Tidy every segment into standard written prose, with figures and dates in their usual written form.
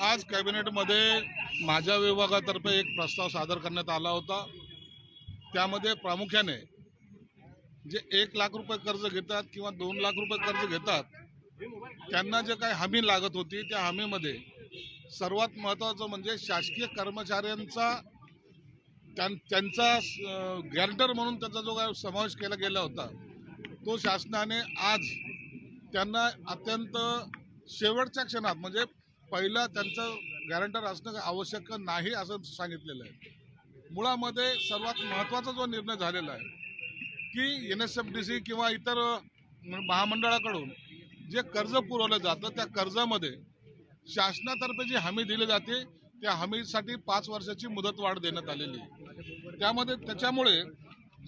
आज कॅबिनेटमध्ये माझ्या विभागातर्फे एक प्रस्ताव सादर करण्यात आला होता। त्यामध्ये प्रामुख्याने जे 1 लाख रुपये कर्ज घेतात किंवा 2 लाख रुपये कर्ज घेतात त्यांना जे काही हमी लागत होती त्या हमीमध्ये सर्वात महत्त्वाचं म्हणजे शासकीय कर्मचाऱ्यांचा त्यांचा गॅरंटर म्हणून त्याचा जो काही समावेश केला गेला होता तो शासनाने आज त्यांना अत्यंत शेवटच्या क्षणात म्हणजे पहिला त्यांचं गॅरंटर असणं आवश्यक नाही असं सांगितलेलं आहे। मुळामध्ये सर्वात महत्त्वाचा जो निर्णय झालेला आहे की NSFDC किंवा इतर महामंडळाकडून जे कर्ज पुरवलं जातं त्या कर्जामध्ये शासनातर्फे जी हमी दिली जाते त्या हमीसाठी 5 वर्षाची मुदतवाढ देण्यात आलेली आहे। त्याच्यामुळे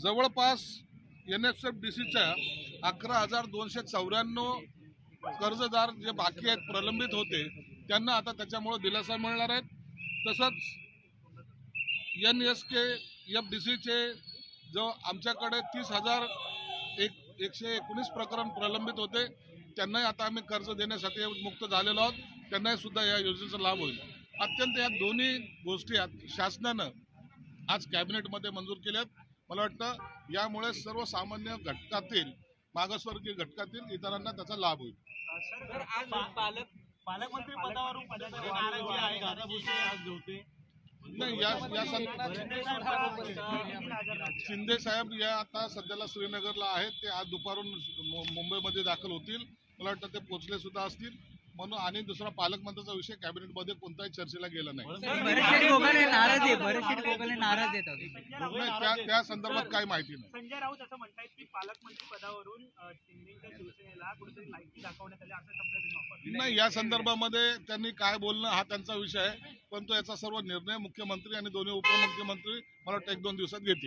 जवळपास NSFDCच्या 11,294 कर्जदार जे बाकी आहेत प्रलंबित होते त्यांना आता त्याच्यामुळे दिलासा मिळणार आहे। तसंच NSKFDCचे जो आमच्याकडे 30,119 प्रकरण प्रलंबित होते त्यांनाही आता आम्ही कर्ज देण्यासाठी मुक्त झालेलो आहोत, त्यांनाही सुद्धा या योजनेचा लाभ होईल। अत्यंत या दोन्ही गोष्टी शासनानं आज कॅबिनेटमध्ये मंजूर केल्यात। मला वाटतं यामुळे सर्वसामान्य घटकातील मागासवर्गीय घटकातील इतरांना त्याचा लाभ होईल। सर, आज पालकमंत्री पदावरून कुठेतरी नाराजी आहे, गाजाबुजी आज होते। नाही, शिंदे साहेब या आता सध्याला श्रीनगरला आहेत, ते आज दुपारून मुंबईमध्ये दाखल होतील। मला वाटतं ते पोहोचले सुद्धा असतील म्हणून। आणि दुसरा पालकमंत्र्याचा विषय कॅबिनेटमध्ये कोणत्याही चर्चेला गेला नाही। त्या संदर्भात काही माहिती नाही। संजय राऊत असं म्हणतात की पालकमंत्री पदावरून शिंदेच्या शिवसेनेला कुठेतरी लायकी दाखवण्यात आली असं शब्द त्यांनी वापरले। नाही, या संदर्भामध्ये त्यांनी काय बोलणं हा त्यांचा विषय आहे, पण तो याचा सर्व निर्णय मुख्यमंत्री आणि दोन्ही उपमुख्यमंत्री मला वाटतं 1-2 दिवसात घेतील।